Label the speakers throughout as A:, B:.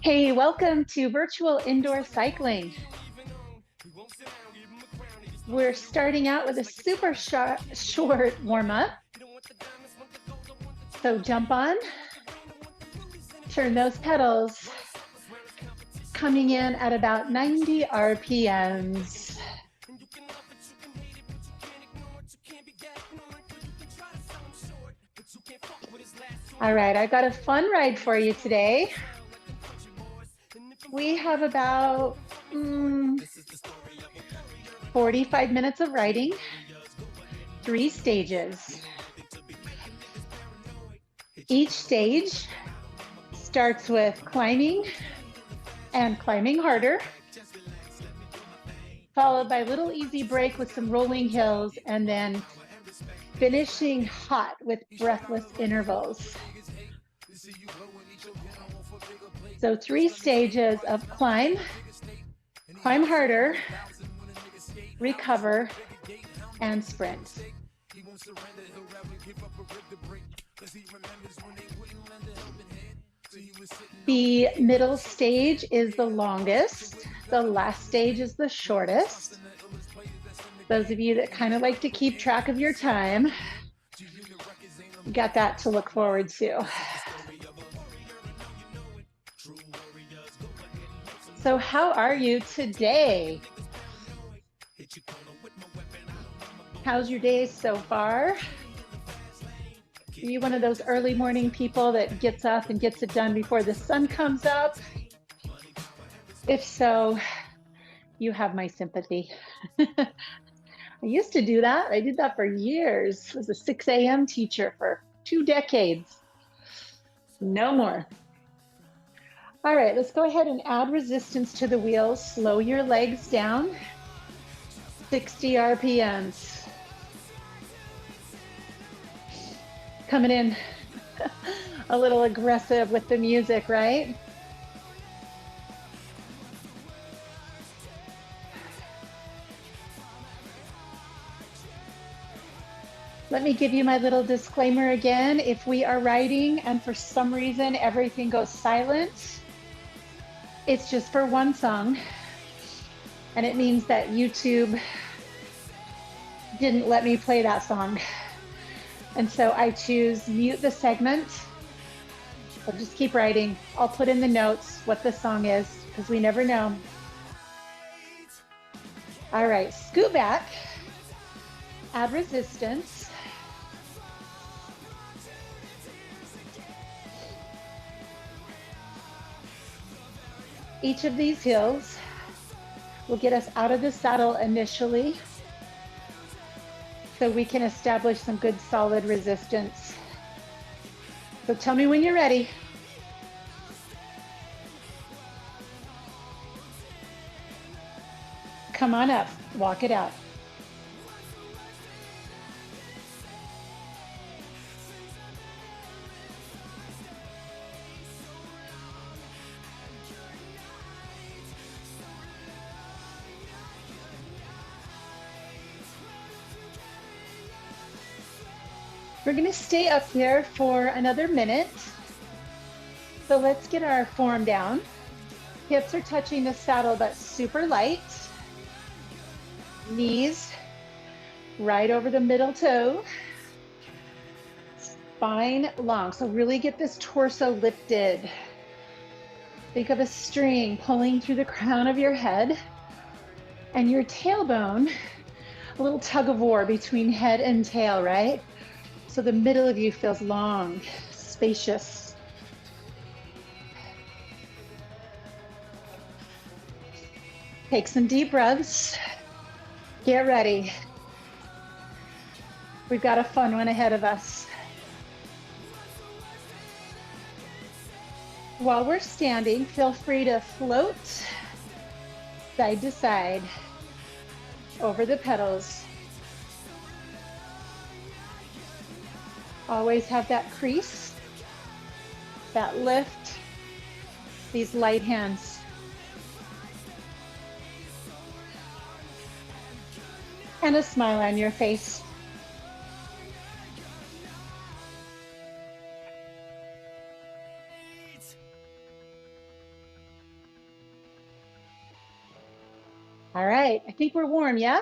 A: Hey, welcome to virtual indoor cycling. We're starting out with a super short warm up. So jump on, turn those pedals, coming in at about 90 RPMs. All right, I've got a fun ride for you today. We have about 45 minutes of riding, 3 stages. Each stage starts with climbing and climbing harder, followed by a little easy break with some rolling hills, and then finishing hot with breathless intervals. So 3 stages of climb harder, recover, and sprint. The middle stage is the longest. The last stage is the shortest. Those of you that kind of like to keep track of your time, you got that to look forward to. So how are you today? How's your day so far? Are you one of those early morning people that gets up and gets it done before the sun comes up? If so, you have my sympathy. I used to do that. I did that for years. I was a 6 a.m. teacher for 2 decades. No more. All right, let's go ahead and add resistance to the wheels. Slow your legs down. 60 RPMs. Coming in a little aggressive with the music, right? Let me give you my little disclaimer again. If we are riding and for some reason everything goes silent, it's just for one song. And it means that YouTube didn't let me play that song. And so I choose mute the segment. So just keep writing. I'll put in the notes what the song is because we never know. All right, scoot back, add resistance. Each of these hills will get us out of the saddle initially so we can establish some good solid resistance. So tell me when you're ready. Come on up, walk it out. We're going to stay up here for another minute. So let's get our form down. Hips are touching the saddle, but super light. Knees right over the middle toe. Spine long. So really get this torso lifted. Think of a string pulling through the crown of your head and your tailbone, a little tug of war between head and tail, right? So the middle of you feels long, spacious. Take some deep breaths. Get ready. We've got a fun one ahead of us. While we're standing, feel free to float side to side over the pedals. Always have that crease, that lift, these light hands. And a smile on your face. All right, I think we're warm, yeah?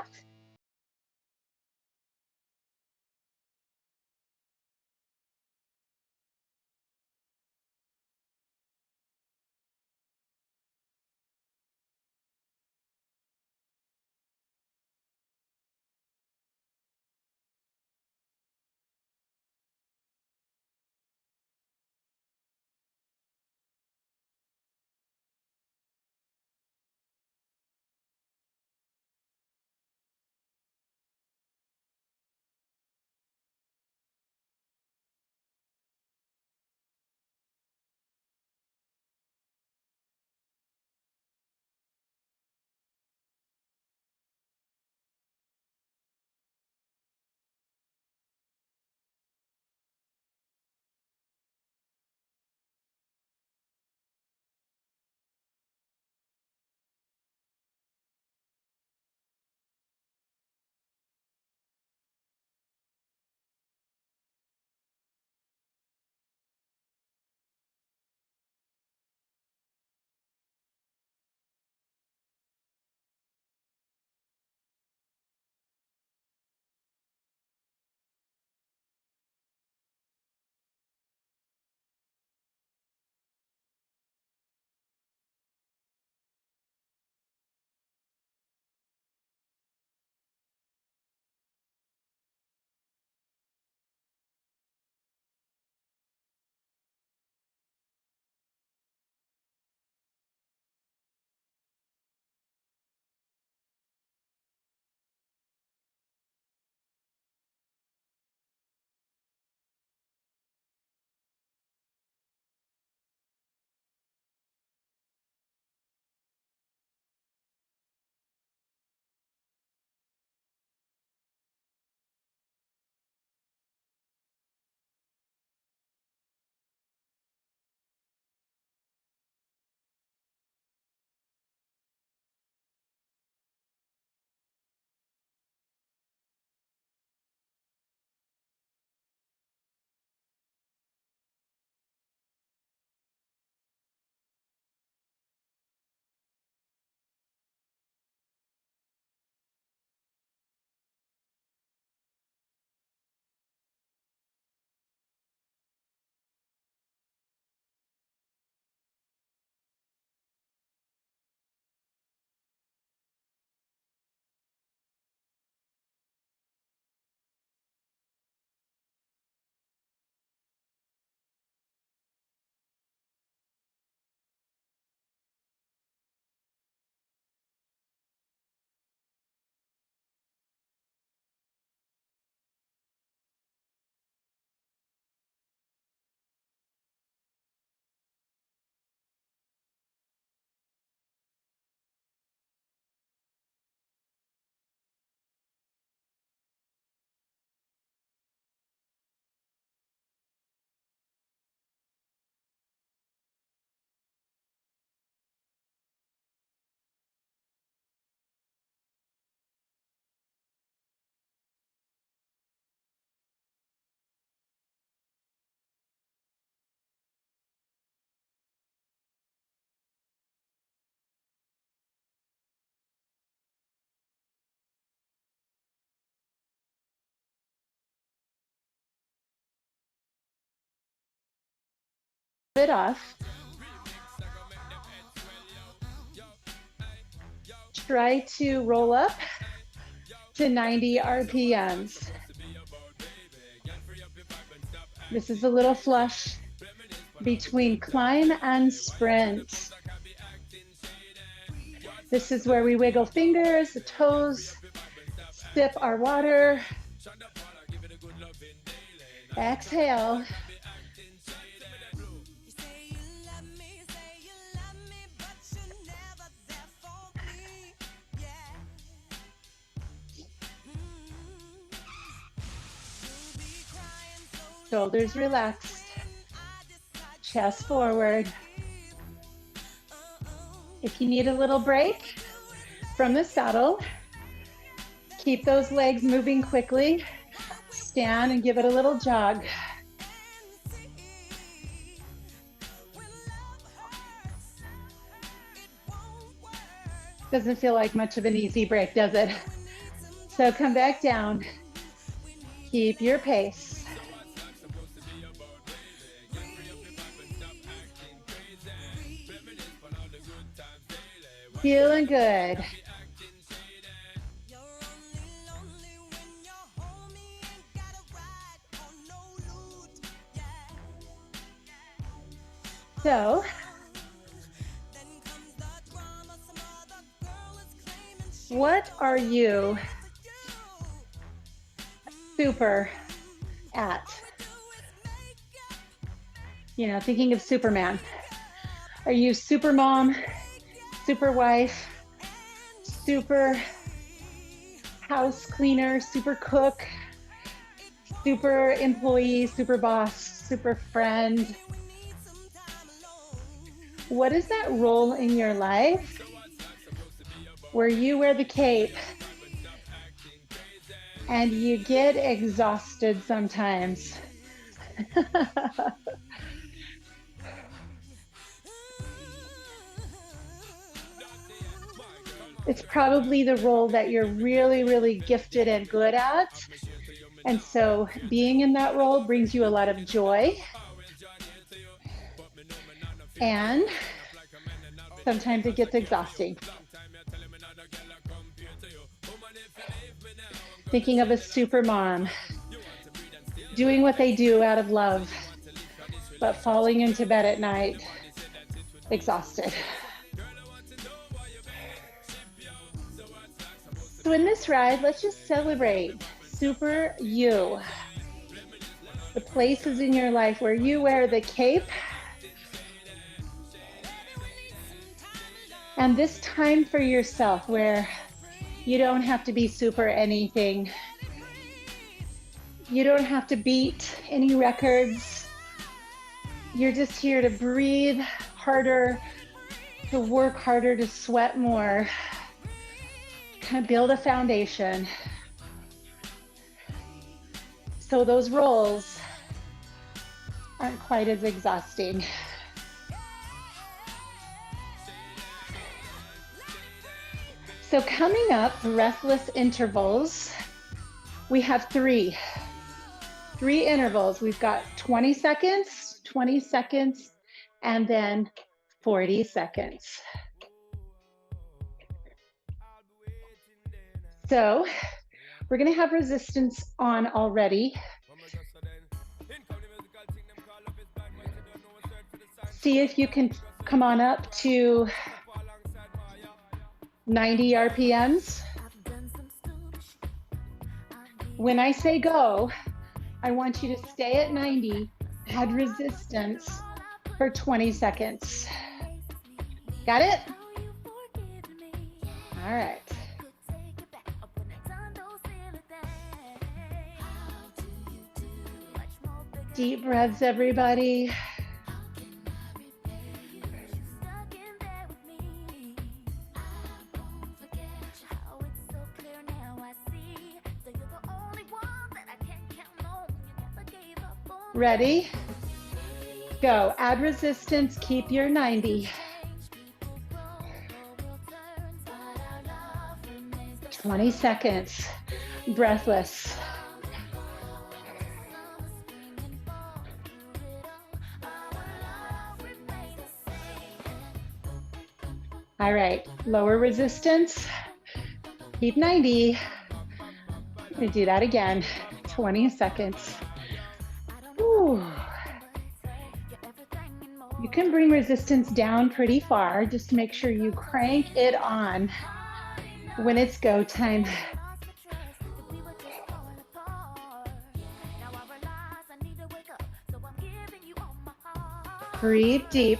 A: It off. Try to roll up to 90 RPMs. This is a little flush between climb and sprint. This is where we wiggle fingers, the toes, sip our water. Exhale. Shoulders relaxed, chest forward. If you need a little break from the saddle, keep those legs moving quickly. Stand and give it a little jog. Doesn't feel like much of an easy break, does it? So come back down. Keep your pace. Feeling good. So, what are you super at? You know, thinking of Superman. Are you super mom, super wife, super house cleaner, super cook, super employee, super boss, super friend? What is that role in your life where you wear the cape and you get exhausted sometimes? It's probably the role that you're really, really gifted and good at. And so being in that role brings you a lot of joy. And sometimes it gets exhausting. Thinking of a super mom, doing what they do out of love, but falling into bed at night, exhausted. So in this ride, let's just celebrate super you. The places in your life where you wear the cape. And this time for yourself where you don't have to be super anything. You don't have to beat any records. You're just here to breathe harder, to work harder, to sweat more, kind of build a foundation. So those roles aren't quite as exhausting. So coming up, breathless intervals, we have three intervals. We've got 20 seconds, and then 40 seconds. So we're gonna have resistance on already. See if you can come on up to 90 RPMs. When I say go, I want you to stay at 90, add resistance for 20 seconds. Got it? All right. Deep breaths, everybody. Ready? Go. Add resistance, keep your 90. 20 seconds. Breathless. All right, lower resistance. Keep 90. I'm gonna do that again. 20 seconds. Ooh. You can bring resistance down pretty far. Just make sure you crank it on when it's go time. Breathe deep.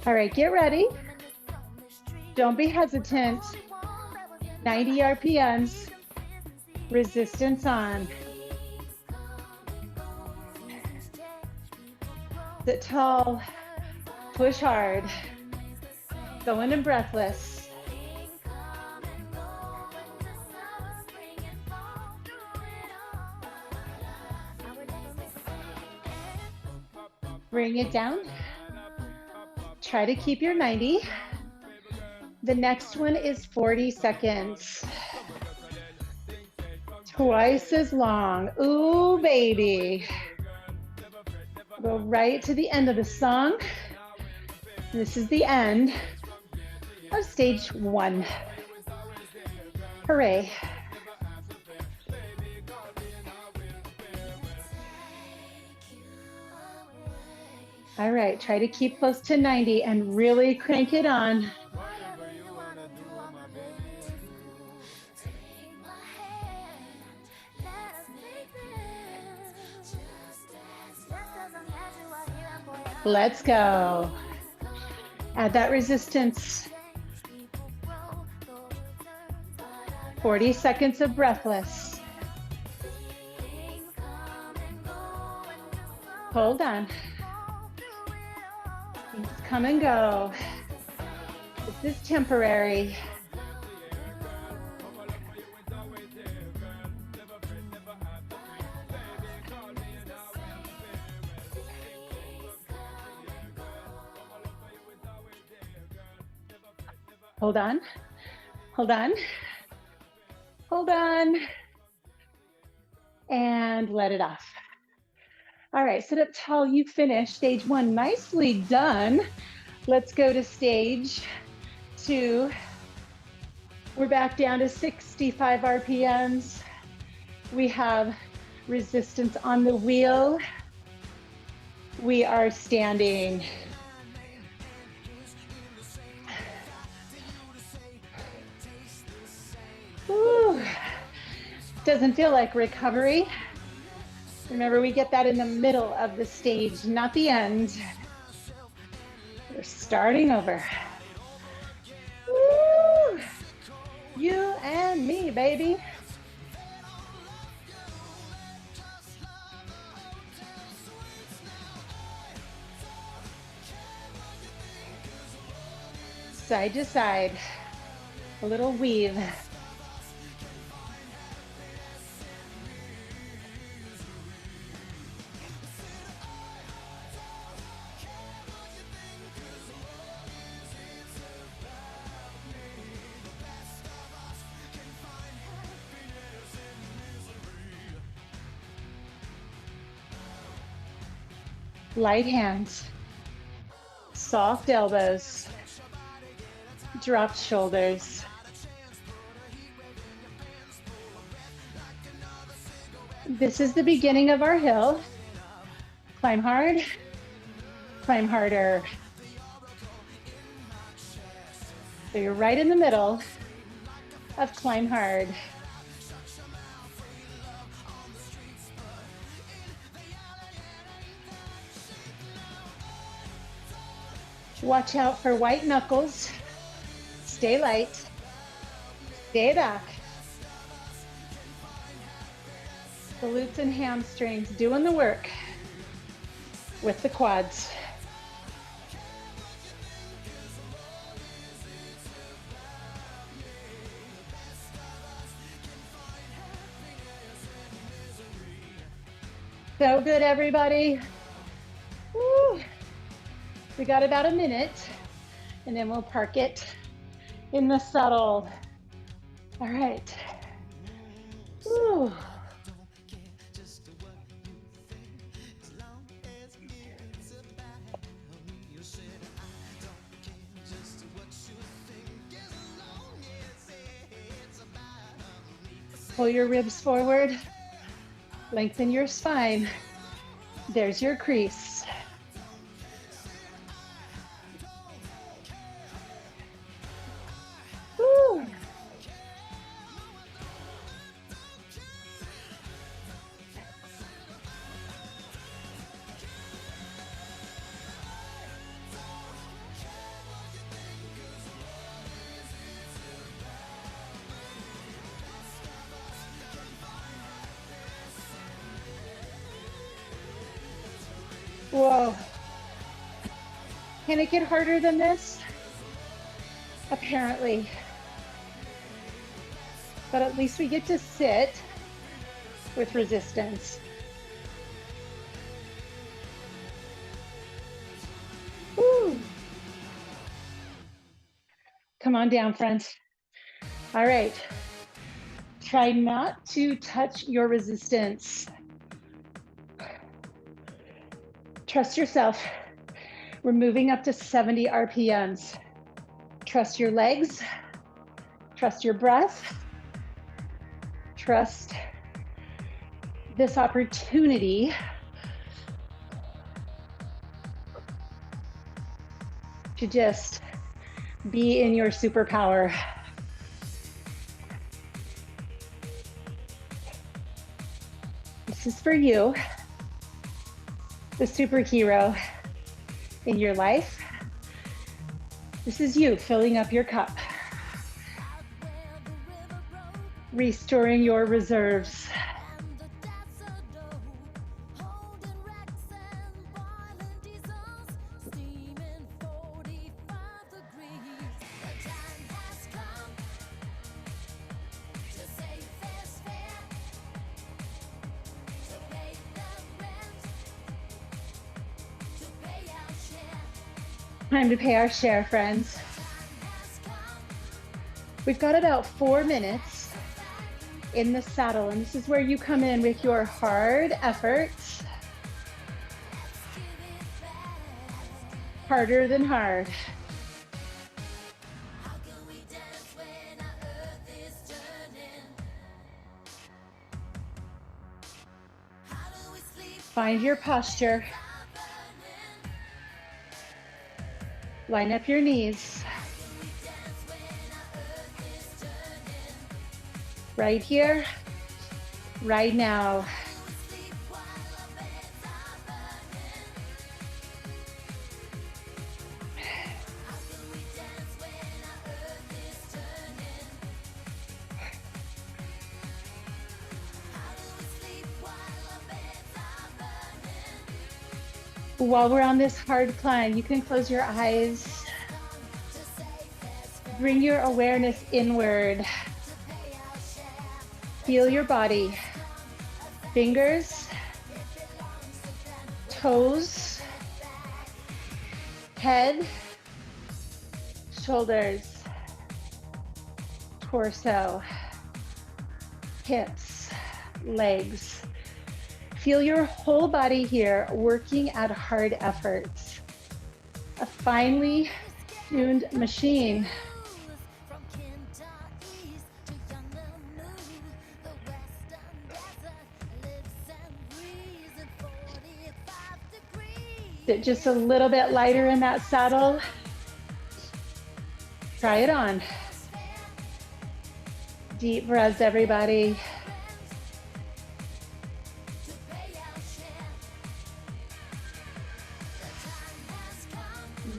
A: All right, get ready. Don't be hesitant. 90 RPMs, resistance on. Sit tall, push hard, going in breathless. Bring it down. Try to keep your 90. The next one is 40 seconds. Twice as long. Ooh, baby. Go right to the end of the song. This is the end of stage 1. Hooray. All right, try to keep close to 90 and really crank it on. Let's go. Add that resistance. 40 seconds of breathless. Hold on. Things come and go. This is temporary. Hold on, hold on, hold on, and let it off. All right, sit up tall, you finished stage 1, nicely done. Let's go to stage 2. We're back down to 65 RPMs. We have resistance on the wheel. We are standing. Whew. Doesn't feel like recovery. Remember, we get that in the middle of the stage, not the end. We're starting over. Woo. You and me, baby. Side to side, a little weave. Light hands, soft elbows, dropped shoulders. This is the beginning of our hill. Climb hard, climb harder. So you're right in the middle of climb hard. Watch out for white knuckles. Stay light. Stay back. The glutes and hamstrings doing the work with the quads. So good, everybody. Woo. We got about a minute, and then we'll park it in the saddle. All right. Woo. Pull your ribs forward, lengthen your spine. There's your crease. Woo. Whoa. Can it get harder than this? Apparently. But at least we get to sit with resistance. Come on down, friends. All right. Try not to touch your resistance. Trust yourself. We're moving up to 70 RPMs. Trust your legs. Trust your breath. Trust this opportunity to just be in your superpower. This is for you, the superhero in your life. This is you filling up your cup, restoring your reserves. Time to pay our share, friends. We've got about 4 minutes in the saddle, and this is where you come in with your hard efforts. Harder than hard. Find your posture. Line up your knees. Right here, right now. While we're on this hard climb, you can close your eyes. Bring your awareness inward. Feel your body. Fingers, toes, head, shoulders, torso, hips, legs. Feel your whole body here working at hard efforts. A finely tuned machine. Sit just a little bit lighter in that saddle. Try it on. Deep breaths, everybody.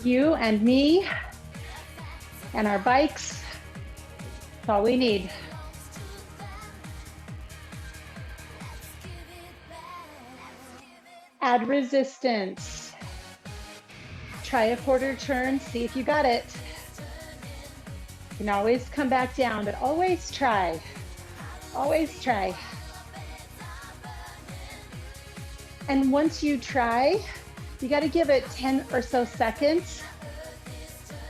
A: You and me and our bikes, that's all we need. Add resistance. Try a quarter turn, see if you got it. You can always come back down, but always try. Always try. And once you try, you got to give it 10 or so seconds.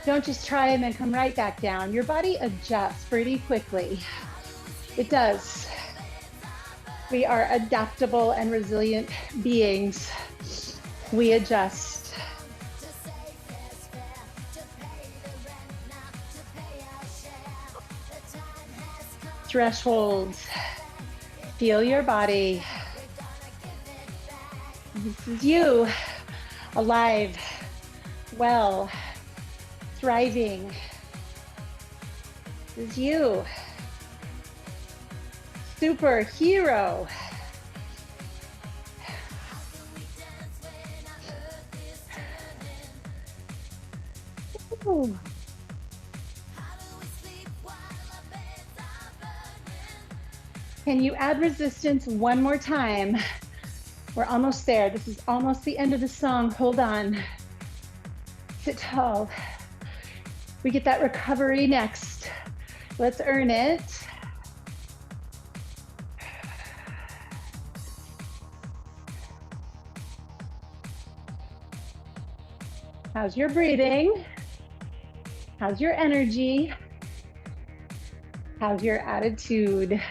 A: Don't just try and then come right back down. Your body adjusts pretty quickly. It does. We are adaptable and resilient beings. We adjust. Thresholds. Feel your body. This is you. Alive, well, thriving. This is you. Superhero. Ooh. Can you add resistance one more time? We're almost there. This is almost the end of the song. Hold on. Sit tall. We get that recovery next. Let's earn it. How's your breathing? How's your energy? How's your attitude?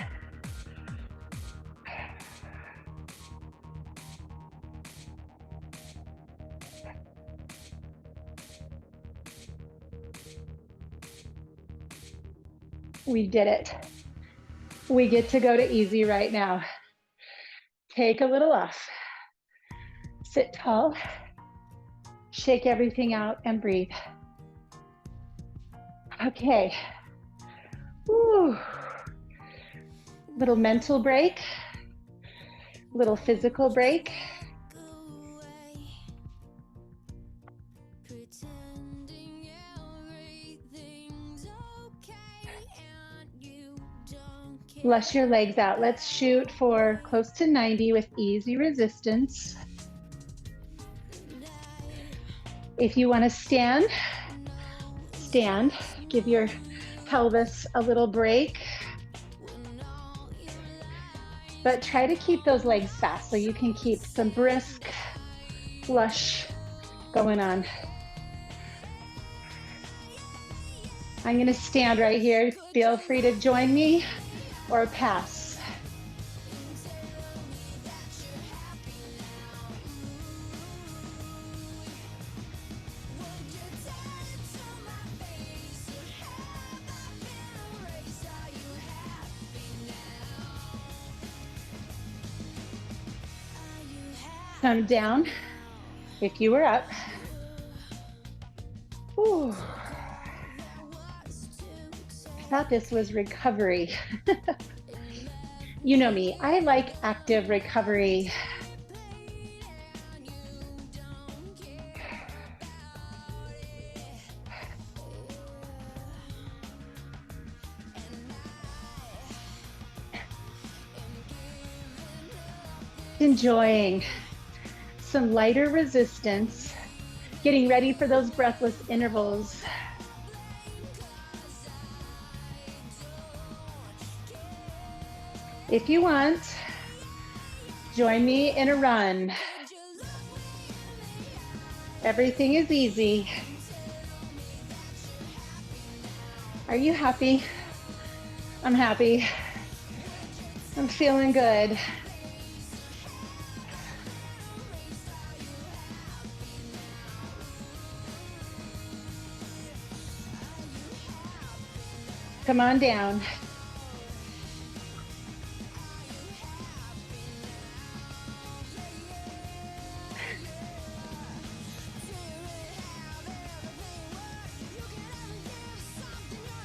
A: We did it. We get to go to easy right now. Take a little off. Sit tall. Shake everything out and breathe. Okay. Woo. Little mental break. Little physical break. Flush your legs out. Let's shoot for close to 90 with easy resistance. If you want to stand, stand. Give your pelvis a little break. But try to keep those legs fast so you can keep some brisk flush going on. I'm going to stand right here. Feel free to join me or pass. Come down if you were up. Ooh. I thought this was recovery. You know me, I like active recovery. Enjoying some lighter resistance, getting ready for those breathless intervals. If you want, join me in a run. Everything is easy. Are you happy? I'm happy. I'm feeling good. Come on down.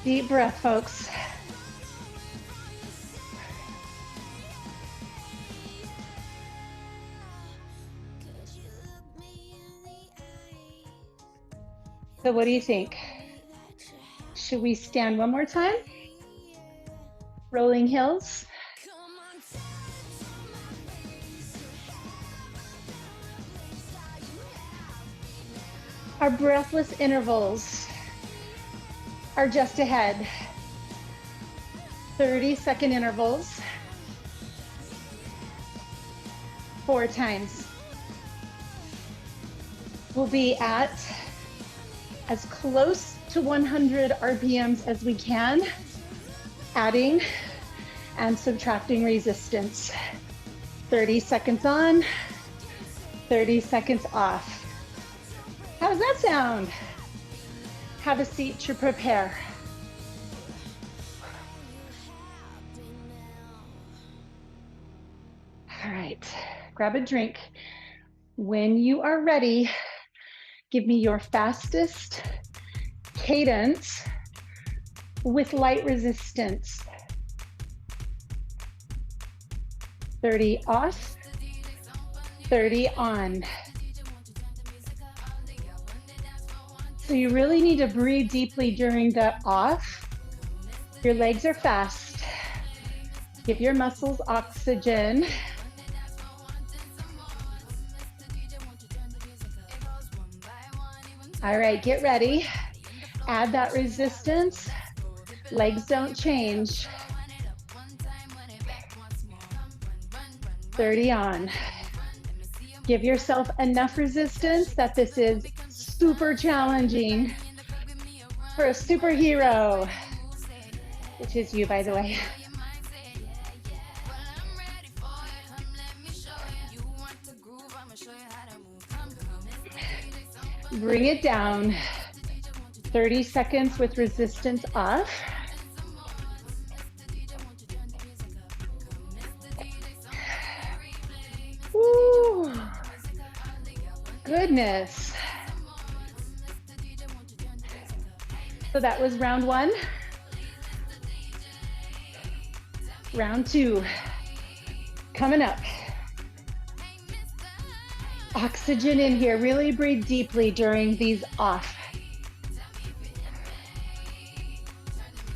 A: Deep breath, folks. So what do you think? Should we stand one more time? Rolling hills. Our breathless intervals are just ahead. 30-second intervals, 4 times. We'll be at as close to 100 RPMs as we can, adding and subtracting resistance. 30 seconds on, 30 seconds off. How does that sound? Have a seat to prepare. All right, grab a drink. When you are ready, give me your fastest cadence with light resistance. 30 off, 30 on. So you really need to breathe deeply during the off. Your legs are fast. Give your muscles oxygen. All right, get ready. Add that resistance. Legs don't change. 30 on. Give yourself enough resistance that this is super challenging. for a superhero, which is you, by the way. Bring it down. 30 seconds with resistance off. Woo. Goodness. So that was round one. Round two, coming up. Oxygen in here, really breathe deeply during these off.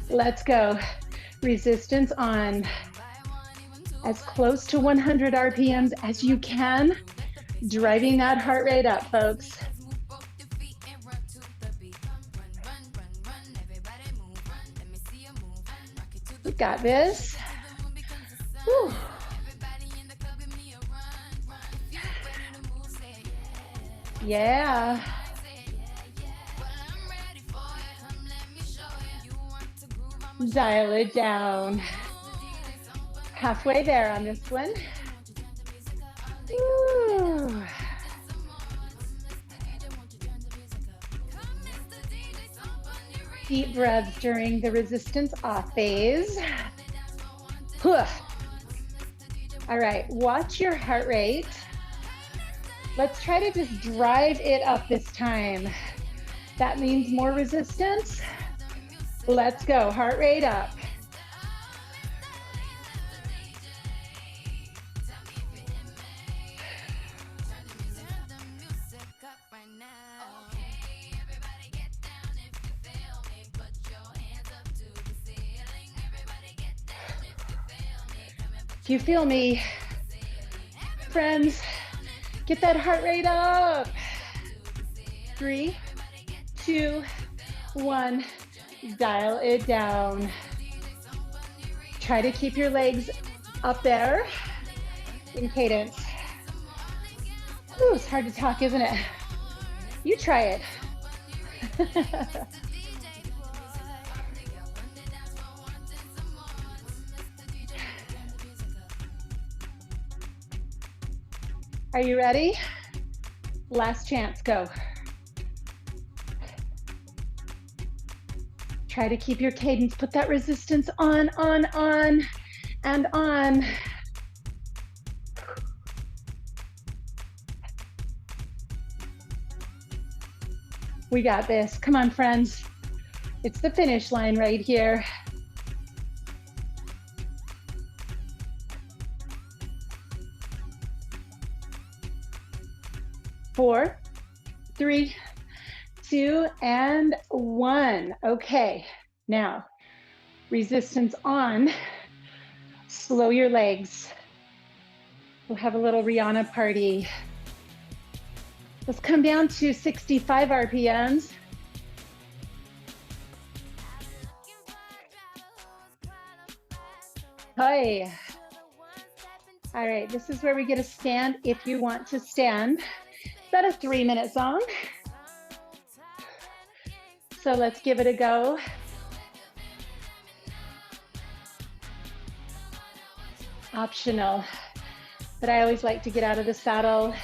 A: Let's go. Resistance on. As close to 100 RPMs as you can, driving that heart rate up, folks. We got this. Whew. Yeah. Dial it down. Halfway there on this one. Ooh. Deep breaths during the resistance off phase. All right, watch your heart rate. Let's try to just drive it up this time. That means more resistance. Let's go, heart rate up. If you feel me, friends, get that heart rate up. 3, 2, 1, dial it down. Try to keep your legs up there in cadence. Ooh, it's hard to talk, isn't it? You try it. Are you ready? Last chance, go. Try to keep your cadence, put that resistance on, and on. We got this, come on friends. It's the finish line right here. Four, 3, 2, and 1. Okay, now resistance on. Slow your legs. We'll have a little Rihanna party. Let's come down to 65 RPMs. Hi. All right, this is where we get a stand if you want to stand. About a 3-minute song. So let's give it a go. Optional, but I always like to get out of the saddle,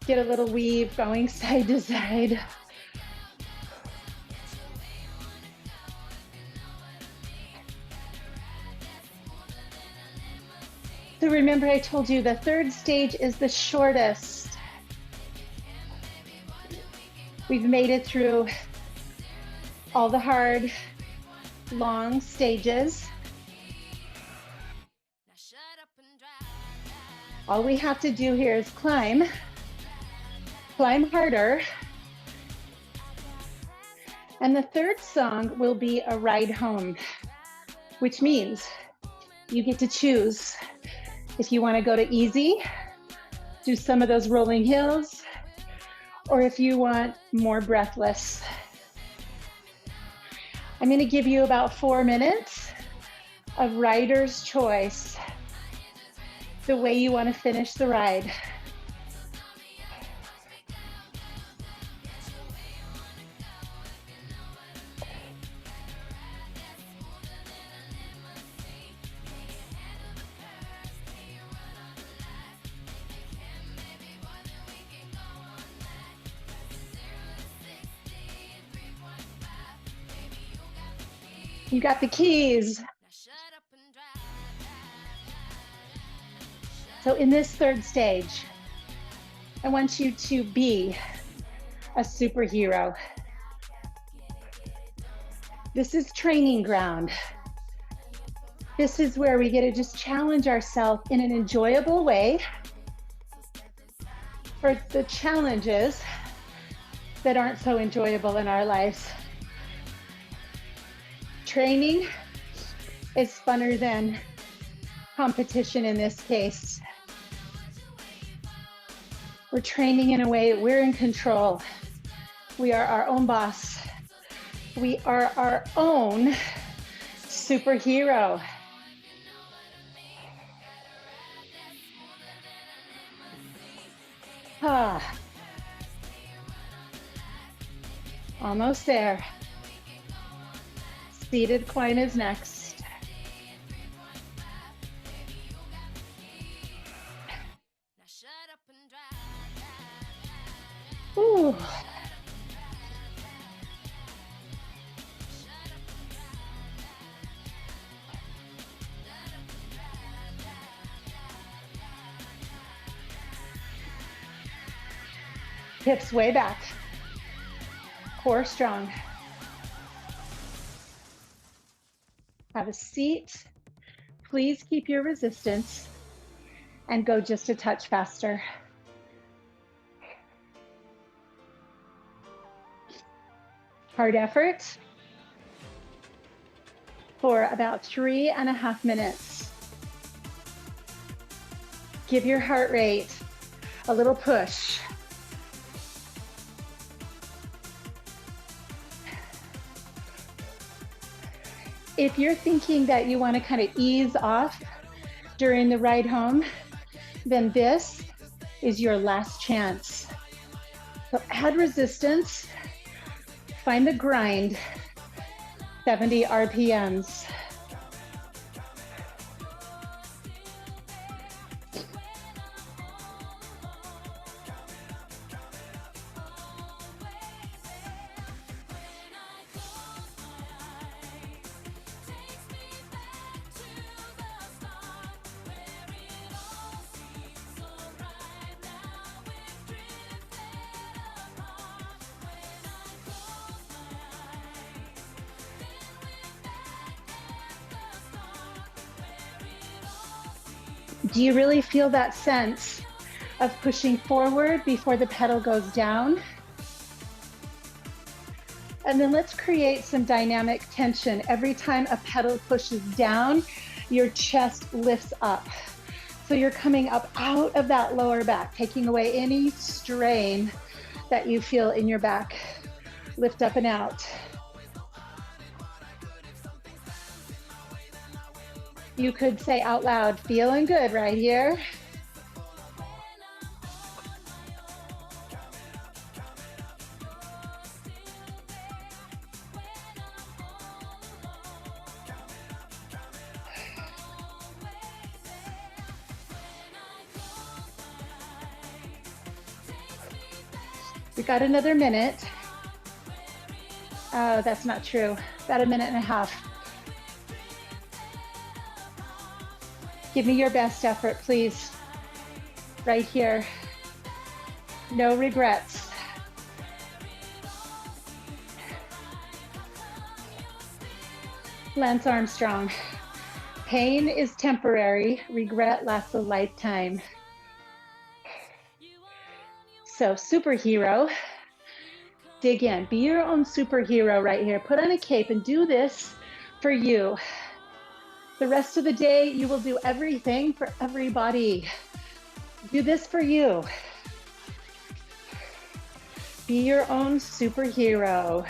A: get a little weave going side to side. So remember I told you the third stage is the shortest. We've made it through all the hard, long stages. All we have to do here is climb harder. And the third song will be a ride home, which means you get to choose if you want to go to easy, do some of those rolling hills, or if you want more breathless. I'm going to give you about 4 minutes of rider's choice, the way you want to finish the ride. You got the keys. So in this third stage, I want you to be a superhero. This is training ground. This is where we get to just challenge ourselves in an enjoyable way for the challenges that aren't so enjoyable in our lives. Training is funner than competition in this case. We're training in a way we're in control. We are our own boss. We are our own superhero. Almost there. Seated climb is next. Ooh. Hips way back. Core strong. Have a seat. Please keep your resistance and go just a touch faster. Hard effort for about 3.5 minutes. Give your heart rate a little push. If you're thinking that you want to kind of ease off during the ride home, then this is your last chance. So add resistance, find the grind, 70 RPMs. Do you really feel that sense of pushing forward before the pedal goes down? And then let's create some dynamic tension. Every time a pedal pushes down, your chest lifts up. So you're coming up out of that lower back, taking away any strain that you feel in your back. Lift up and out. You could say out loud, feeling good right here. We got another minute. Oh, that's not true. About 1.5 minutes. Give me your best effort, please. Right here. No regrets. Lance Armstrong. Pain is temporary. Regret lasts a lifetime. So, superhero. Dig in. Be your own superhero right here. Put on a cape and do this for you. The rest of the day, you will do everything for everybody. Do this for you. Be your own superhero.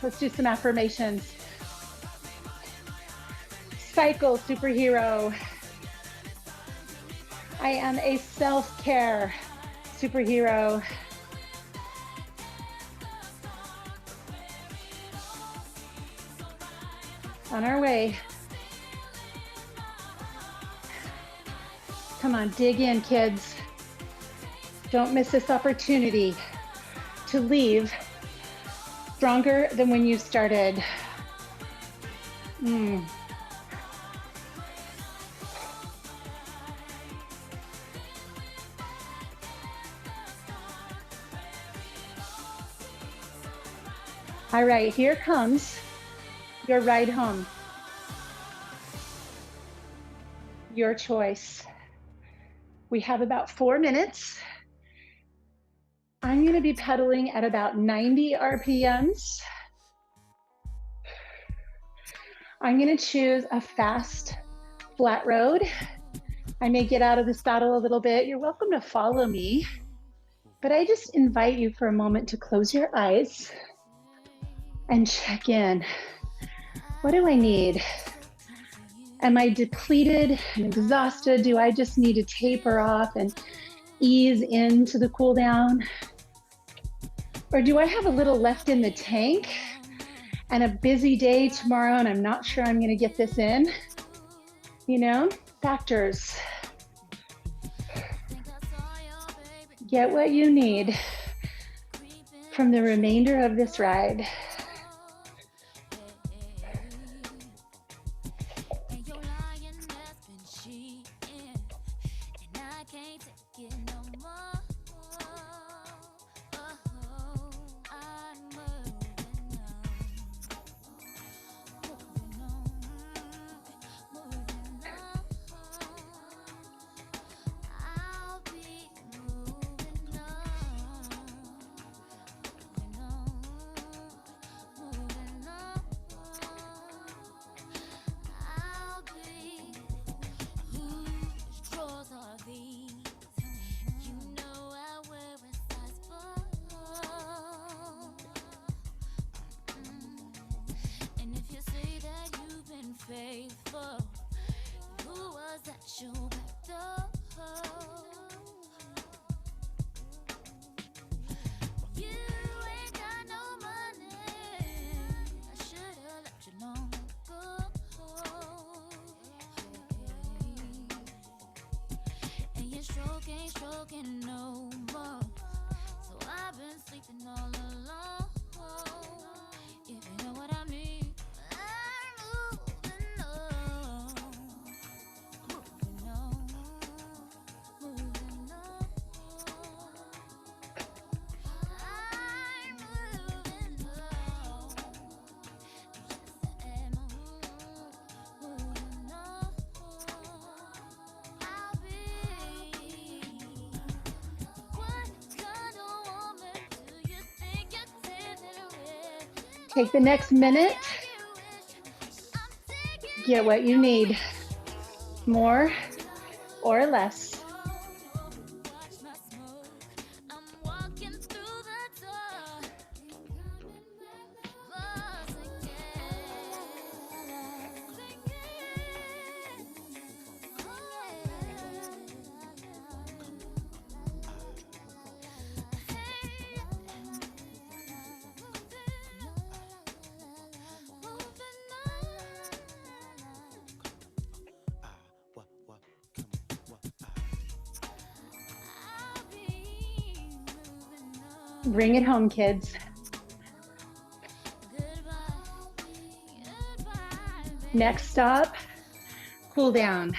A: Let's do some affirmations. Cycle superhero. I am a self-care superhero. On our way. Come on, dig in, kids. Don't miss this opportunity to leave stronger than when you started. All right, here comes your ride home. Your choice. We have about 4 minutes. I'm going to be pedaling at about 90 RPMs. I'm going to choose a fast, flat road. I may get out of the saddle a little bit. You're welcome to follow me, but I just invite you for a moment to close your eyes and check in. What do I need? Am I depleted and exhausted? Do I just need to taper off and ease into the cool down? Or do I have a little left in the tank and a busy day tomorrow and I'm not sure I'm going to get this in? You know, factors. Get what you need from the remainder of this ride. Take the next minute, get what you need, more or less. Bring it home, kids. Next stop, cool down.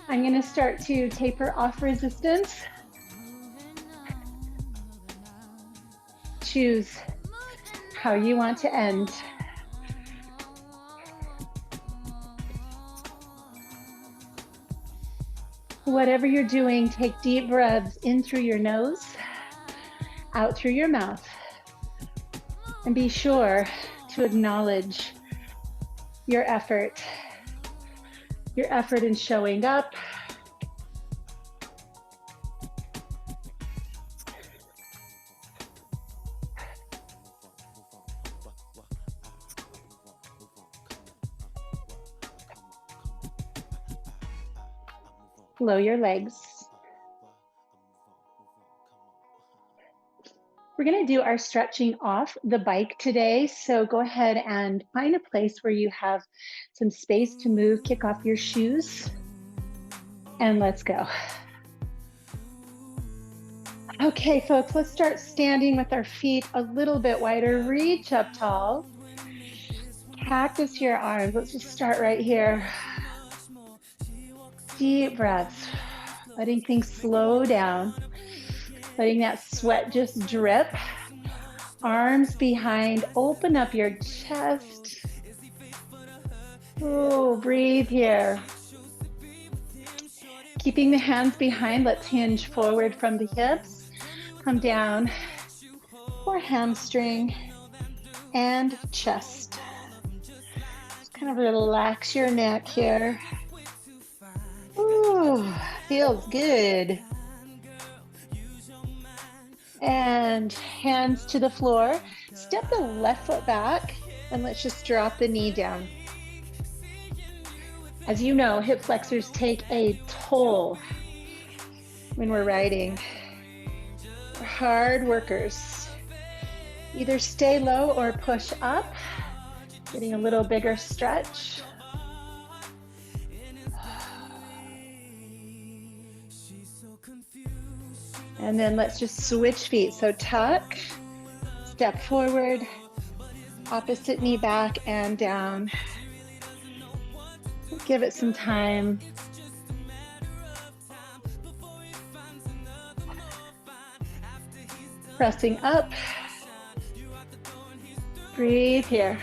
A: I'm going to start to taper off resistance. Choose how you want to end. Whatever you're doing, take deep breaths in through your nose, out through your mouth, and be sure to acknowledge your effort in showing up. Flow your legs. We're going to do our stretching off the bike today. So go ahead and find a place where you have some space to move, kick off your shoes, and let's go. Okay, folks, let's start standing with our feet a little bit wider. Reach up tall. Cactus your arms. Let's just start right here. Deep breaths, letting things slow down, letting that sweat just drip. Arms behind, open up your chest. Oh, breathe here. Keeping the hands behind, let's hinge forward from the hips. Come down for hamstring and chest. Just kind of relax your neck here. Ooh, feels good. And hands to the floor. Step the left foot back and let's just drop the knee down. As you know, hip flexors take a toll when we're riding. We're hard workers. Either stay low or push up, getting a little bigger stretch. And then let's just switch feet. So tuck, step forward, opposite knee back and down. Give it some time. Pressing up. Breathe here.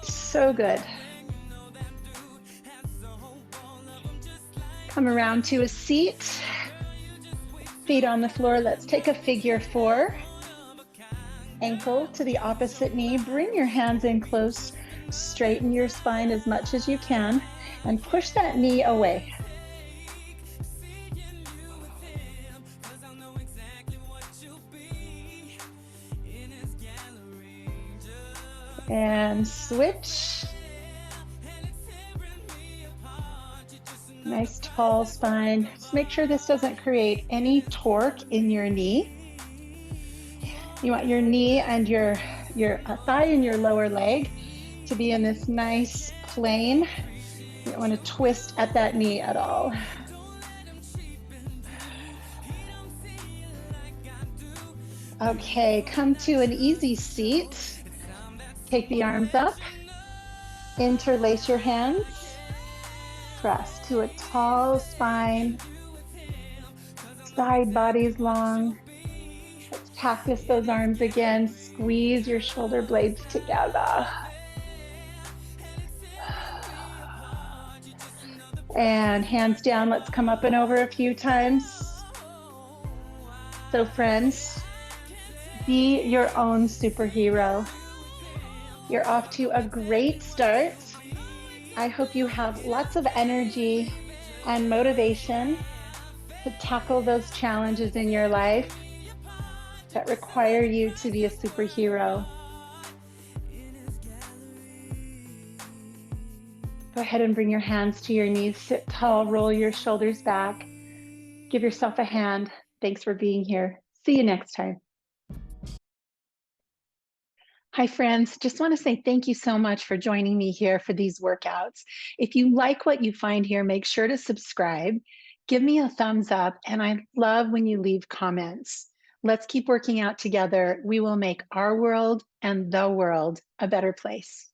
A: So good. Come around to a seat. Feet on the floor. Let's take a figure 4. Ankle to the opposite knee. Bring your hands in close. Straighten your spine as much as you can and push that knee away. And switch. Nice tall spine. Just make sure this doesn't create any torque in your knee. You want your knee and your thigh and your lower leg to be in this nice plane. You don't want to twist at that knee at all. Okay, come to an easy seat. Take the arms up. Interlace your hands. Press to a tall spine. Side body's long. Let's cactus those arms again. Squeeze your shoulder blades together. And hands down. Let's come up and over a few times. So friends, be your own superhero. You're off to a great start. I hope you have lots of energy and motivation to tackle those challenges in your life that require you to be a superhero. Go ahead and bring your hands to your knees. Sit tall, roll your shoulders back. Give yourself a hand. Thanks for being here. See you next time. Hi friends, just want to say thank you so much for joining me here for these workouts. If you like what you find here, make sure to subscribe, give me a thumbs up, and I love when you leave comments. Let's keep working out together. We will make our world and the world a better place.